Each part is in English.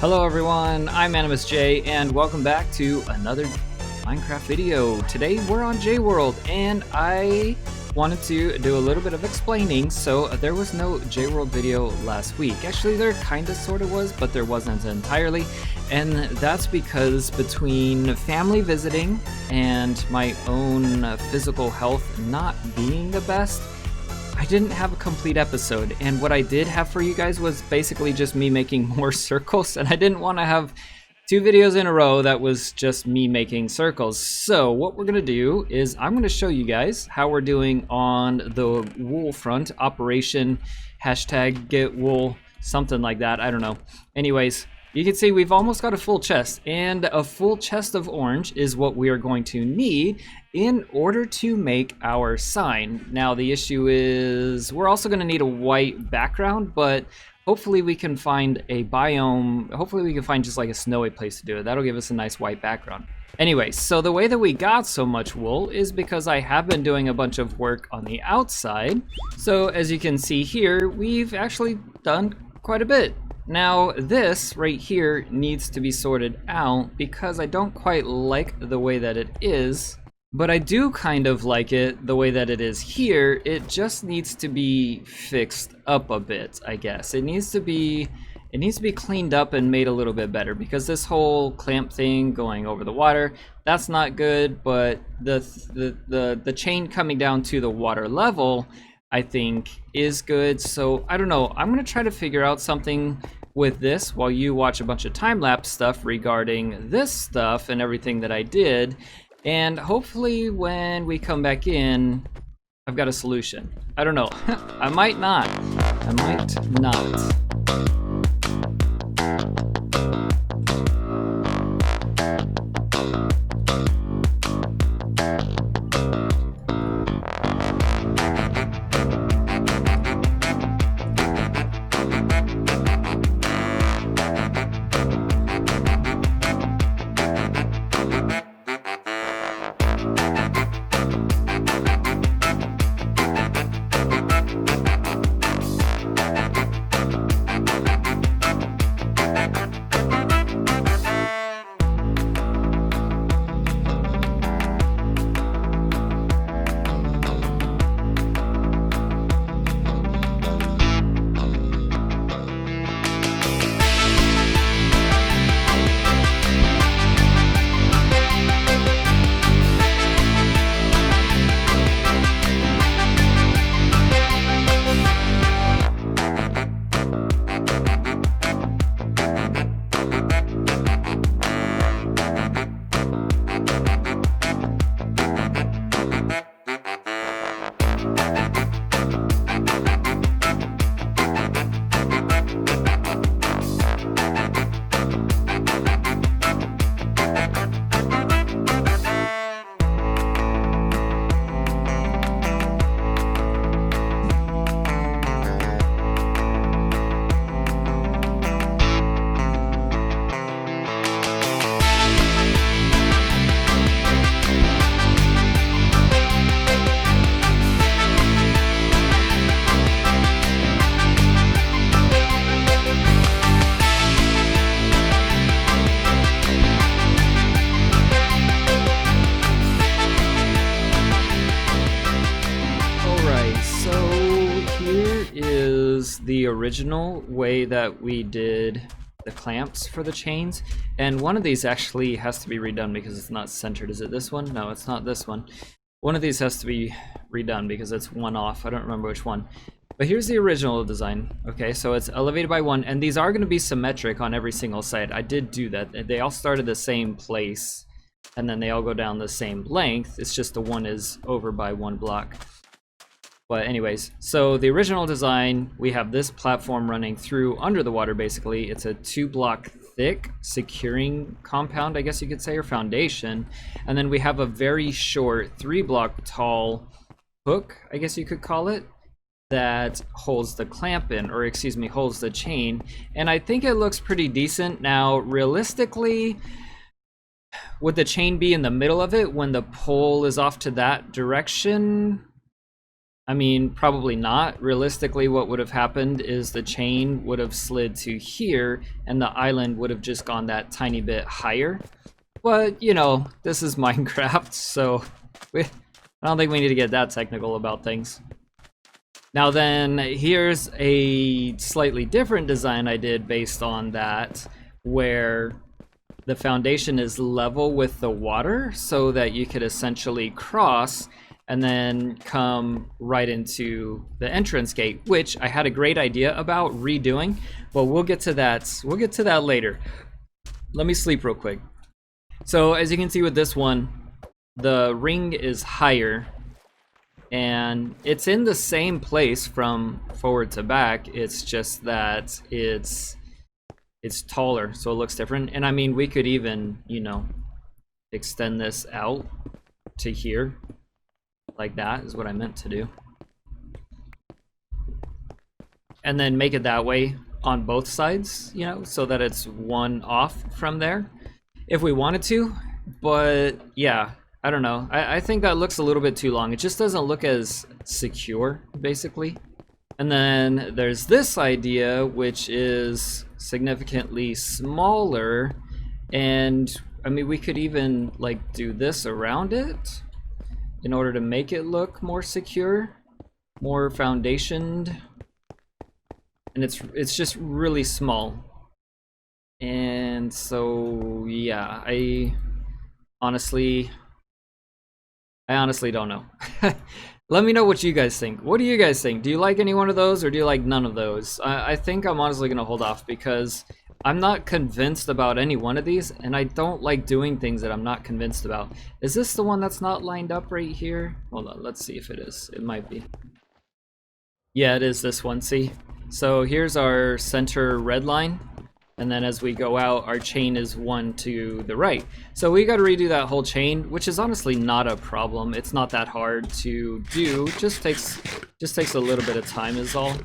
Hello everyone, I'm AnimusJ and welcome back to another Minecraft video. Today we're on JWorld and I wanted to do a little bit of explaining. So there was no JWorld video last week. Actually there kinda sorta was, but there wasn't entirely. And that's because between family visiting and my own physical health not being the best, I didn't have a complete episode, and what I did have for you guys was basically just me making more circles, and I didn't want to have two videos in a row that was just me making circles. So what we're gonna do is I'm gonna show you guys how we're doing on the wool front, operation hashtag get wool, something like that, I don't know. Anyways, you can see we've almost got a full chest, and a full chest of orange is what we are going to need in order to make our sign. Now the issue is we're also going to need a white background, but hopefully we can find a biome, hopefully we can find just like a snowy place to do it. That'll give us a nice white background. Anyway, so the way that we got so much wool is because I have been doing a bunch of work on the outside. So as you can see here, we've actually done quite a bit. Now this right here needs to be sorted out because I don't quite like the way that it is, but I do kind of like it the way that it is here. It just needs to be fixed up a bit, I guess. It needs to be cleaned up and made a little bit better because this whole clamp thing going over the water, that's not good, but the chain coming down to the water level I think is good. So I don't know, I'm gonna try to figure out something with this while you watch a bunch of time-lapse stuff regarding this stuff and everything that I did, and hopefully when we come back in I've got a solution. I don't know. I might not. The original way that we did the clamps for the chains, and one of these actually has to be redone because it's not centered. Is it this one? No, it's not this one. One of these has to be redone because it's one off. I don't remember which one, but here's the original design. Okay, so it's elevated by one, and these are going to be symmetric on every single side. I did do that. They all start at the same place and then they all go down the same length. It's just the one is over by one block. But anyways, so the original design, we have this platform running through under the water basically. It's a 2-block thick securing compound, I guess you could say, or foundation. And then we have a very short 3-block tall hook, I guess you could call it, that holds the clamp in, or excuse me, holds the chain. And I think it looks pretty decent. Now, realistically, would the chain be in the middle of it when the pole is off to that direction? I mean, probably not. Realistically, what would have happened is the chain would have slid to here, and the island would have just gone that tiny bit higher. But, you know, this is Minecraft, so I don't think we need to get that technical about things. Now then, here's a slightly different design I did based on that, where the foundation is level with the water so that you could essentially cross and then come right into the entrance gate, which I had a great idea about redoing, but we'll get to that. We'll get to that later. Let me sleep real quick. So as you can see with this one, the ring is higher and it's in the same place from forward to back. It's just that it's taller, so it looks different. And I mean, we could even, you know, extend this out to here. Like that is what I meant to do. And then make it that way on both sides, you know, so that it's one off from there if we wanted to. But yeah, I don't know. I think that looks a little bit too long. It just doesn't look as secure, basically. And then there's this idea, which is significantly smaller. And I mean, we could even like do this around it in order to make it look more secure, more foundationed. And it's just really small. And so yeah, I honestly don't know. Let me know what you guys think. What do you guys think? Do you like any one of those or do you like none of those? I think I'm honestly gonna hold off because I'm not convinced about any one of these, and I don't like doing things that I'm not convinced about. Is this the one that's not lined up right here? Hold on, let's see if it is. It might be. Yeah, it is this one, see? So here's our center red line, and then as we go out, our chain is one to the right. So we gotta redo that whole chain, which is honestly not a problem. It's not that hard to do, just takes a little bit of time is all.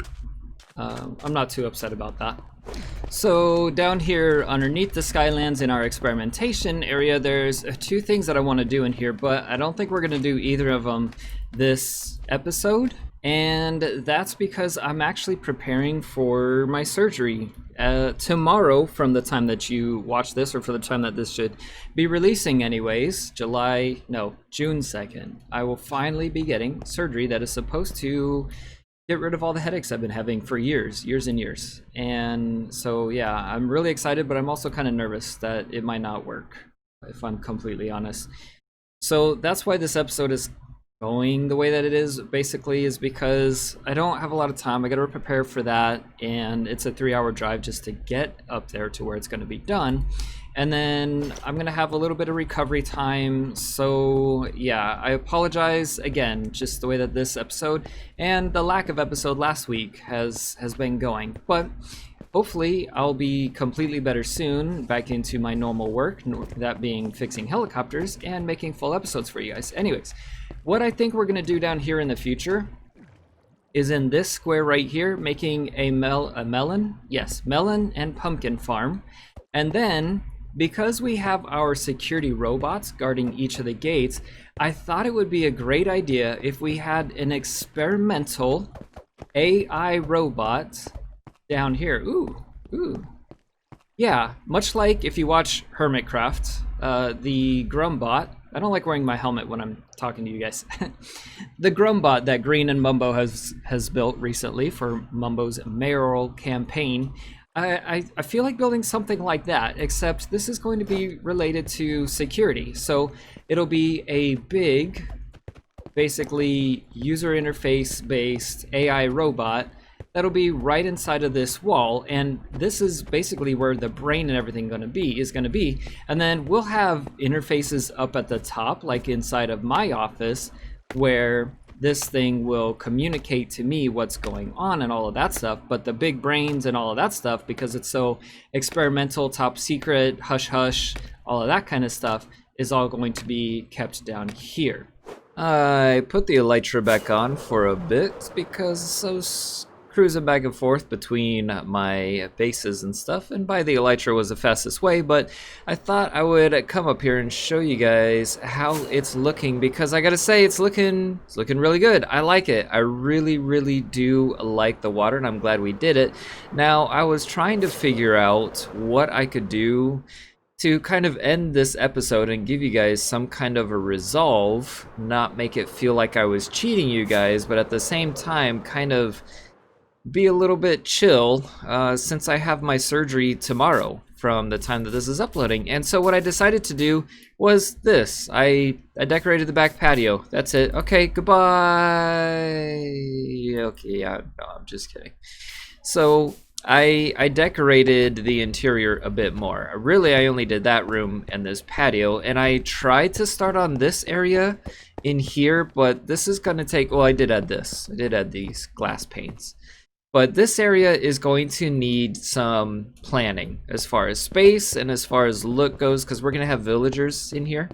I'm not too upset about that. So down here underneath the Skylands in our experimentation area, there's two things that I want to do in here, but I don't think we're going to do either of them this episode. And that's because I'm actually preparing for my surgery tomorrow from the time that you watch this, or for the time that this should be releasing anyways, June 2nd. I will finally be getting surgery that is supposed to get rid of all the headaches I've been having for years and years. And so yeah, I'm really excited, but I'm also kind of nervous that it might not work, if I'm completely honest. So that's why this episode is going the way that it is, basically, is because I don't have a lot of time. I gotta prepare for that, and it's a 3-hour drive just to get up there to where it's gonna be done. And then I'm gonna have a little bit of recovery time. So yeah, I apologize again, just the way that this episode and the lack of episode last week has been going. But hopefully I'll be completely better soon, back into my normal work, that being fixing helicopters and making full episodes for you guys. Anyways, what I think we're gonna do down here in the future is in this square right here, making a melon and pumpkin farm. And then, because we have our security robots guarding each of the gates, I thought it would be a great idea if we had an experimental AI robot down here. Ooh. Yeah, much like if you watch Hermitcraft, the Grumbot. I don't like wearing my helmet when I'm talking to you guys. The Grumbot that Green and Mumbo has built recently for Mumbo's mayoral campaign. I feel like building something like that, except this is going to be related to security. So it'll be a big, basically user interface based AI robot that'll be right inside of this wall, and this is basically where the brain and everything is going to be. And then we'll have interfaces up at the top, like inside of my office, where this thing will communicate to me what's going on and all of that stuff. But the big brains and all of that stuff, because it's so experimental, top secret, hush hush, all of that kind of stuff, is all going to be kept down here. I put the elytra back on for a bit because it's so cruising back and forth between my bases and stuff, and by the elytra was the fastest way, but I thought I would come up here and show you guys how it's looking, because I gotta say it's looking really good. I like it. I really do like the water, and I'm glad we did it. Now, I was trying to figure out what I could do to kind of end this episode and give you guys some kind of a resolve, not make it feel like I was cheating you guys, but at the same time kind of be a little bit chill, since I have my surgery tomorrow from the time that this is uploading. And so what I decided to do was this. I decorated the back patio. That's it. Okay, goodbye. Okay, yeah, no, I'm just kidding. So I decorated the interior a bit more. Really, I only did that room and this patio, and I tried to start on this area in here, but this is going to take, well, I did add this. I did add these glass panes. But this area is going to need some planning as far as space and as far as look goes, because we're going to have villagers in here.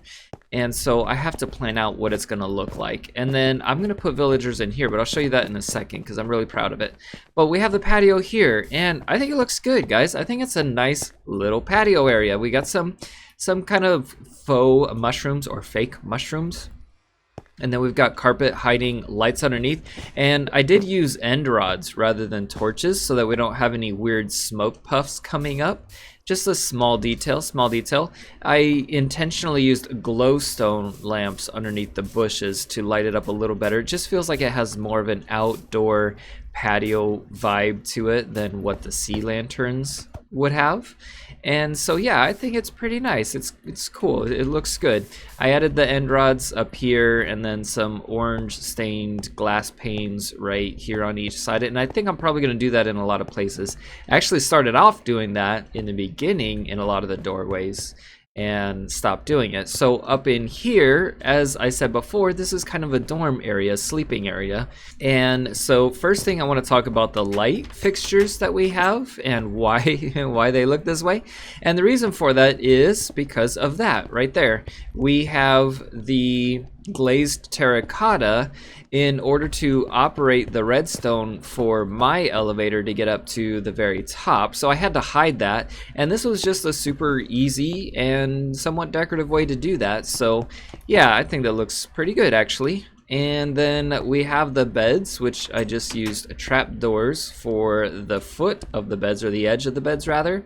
And so I have to plan out what it's going to look like. And then I'm going to put villagers in here, but I'll show you that in a second because I'm really proud of it. But we have the patio here, and I think it looks good, guys. I think it's a nice little patio area. We got some kind of faux mushrooms or fake mushrooms. And then we've got carpet hiding lights underneath. And I did use end rods rather than torches so that we don't have any weird smoke puffs coming up. Just a small detail, small detail. I intentionally used glowstone lamps underneath the bushes to light it up a little better. It just feels like it has more of an outdoor patio vibe to it than what the sea lanterns would have. And so yeah, I think it's pretty nice. It's cool. It looks good. I added the end rods up here and then some orange stained glass panes right here on each side. And I think I'm probably going to do that in a lot of places. I actually started off doing that in the beginning in a lot of the doorways and stopped doing it. So up in here, as I said before, this is kind of a dorm area, sleeping area. And so first thing I want to talk about the light fixtures that we have and why they look this way. And the reason for that is because of that right there. We have the glazed terracotta in order to operate the redstone for my elevator to get up to the very top. So I had to hide that, and this was just a super easy and somewhat decorative way to do that. So yeah, I think that looks pretty good actually. And then we have the beds, which I just used trap doors for the foot of the beds, or the edge of the beds rather.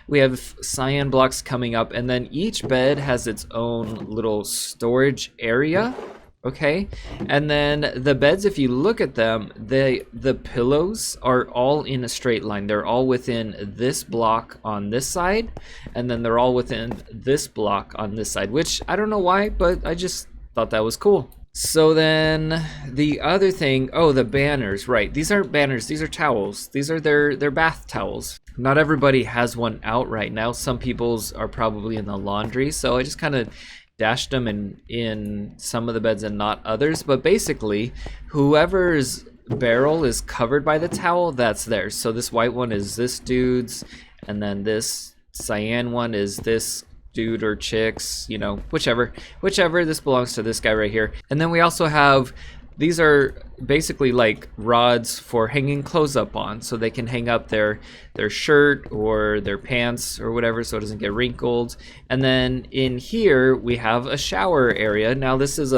We have cyan blocks coming up, and then each bed has its own little storage area. Okay, and then the beds, if you look at them, the pillows are all in a straight line. They're all within this block on this side, and then they're all within this block on this side, which I don't know why, but I just thought that was cool. So then the other thing, oh, the banners, right. These aren't banners, these are towels. These are their bath towels. Not everybody has one out right now. Some people's are probably in the laundry, so I just kind of dashed them in some of the beds and not others. But basically, whoever's barrel is covered by the towel, that's theirs. So this white one is this dude's, and then this cyan one is this dude or chick's, you know, whichever. This belongs to this guy right here. And then we also have, these are basically like rods for hanging clothes up on, so they can hang up their shirt or their pants or whatever, so it doesn't get wrinkled. And then in here we have a shower area. Now this is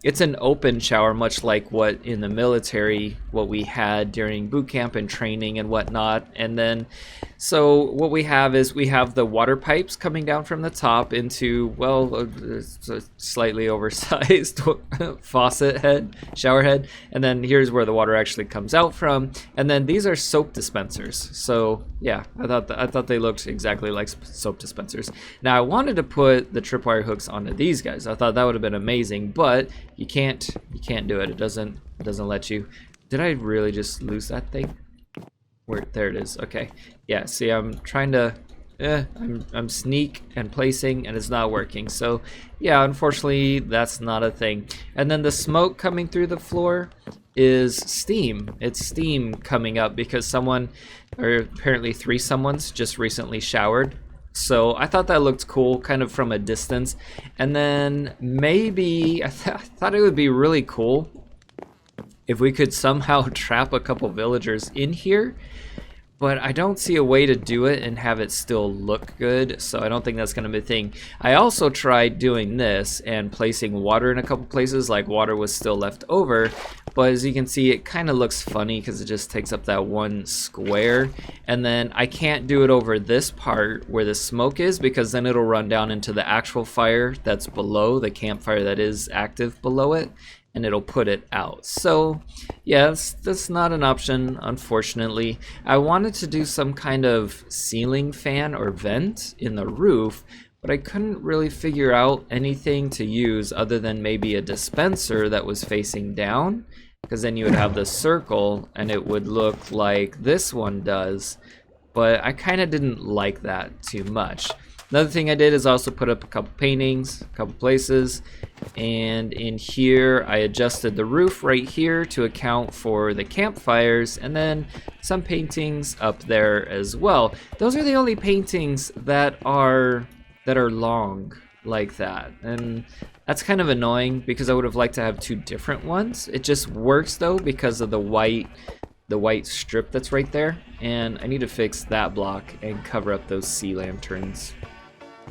it's an open shower, much like what in the military, what we had during boot camp and training and whatnot. And then, so what we have is we have the water pipes coming down from the top into, well, it's a slightly oversized faucet head, shower head. And then here's where the water actually comes out from. And then these are soap dispensers. So yeah, I thought they looked exactly like soap dispensers. Now I wanted to put the tripwire hooks onto these guys. I thought that would have been amazing, but you can't do it. It doesn't let you. Did I really just lose that thing? Where, there it is. Okay. Yeah, see, I'm trying to I'm sneak and placing and it's not working. So yeah, unfortunately that's not a thing. And then the smoke coming through the floor is steam. It's steam coming up because someone, or apparently three someones, just recently showered. So I thought that looked cool kind of from a distance. And then maybe I thought it would be really cool if we could somehow trap a couple villagers in here, but I don't see a way to do it and have it still look good, so I don't think that's gonna be a thing. I also tried doing this and placing water in a couple places, like water was still left over, but as you can see, it kind of looks funny because it just takes up that one square, and then I can't do it over this part where the smoke is, because then it'll run down into the actual fire that's below, the campfire that is active below it, and it'll put it out. So yeah, that's not an option, unfortunately. I wanted to do some kind of ceiling fan or vent in the roof, but I couldn't really figure out anything to use other than maybe a dispenser that was facing down, because then you would have the circle and it would look like this one does, but I kind of didn't like that too much. Another thing I did is also put up a couple paintings, a couple places, and in here I adjusted the roof right here to account for the campfires, and then some paintings up there as well. Those are the only paintings that are long like that, and that's kind of annoying because I would have liked to have two different ones. It just works though because of the white strip that's right there, and I need to fix that block and cover up those sea lanterns,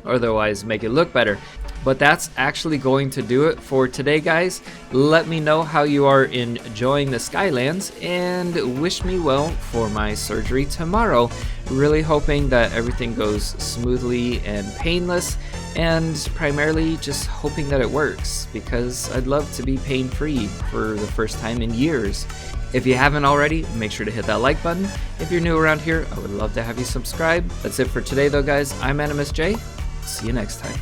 otherwise make it look better. But that's actually going to do it for today, guys. Let me know how you are enjoying the Skylands, and wish me well for my surgery tomorrow. Really hoping that everything goes smoothly and painless, and primarily just hoping that it works, because I'd love to be pain-free for the first time in years. If you haven't already, make sure to hit that like button. If you're new around here, I would love to have you subscribe. That's it for today though, guys. I'm AnimusJ. See you next time.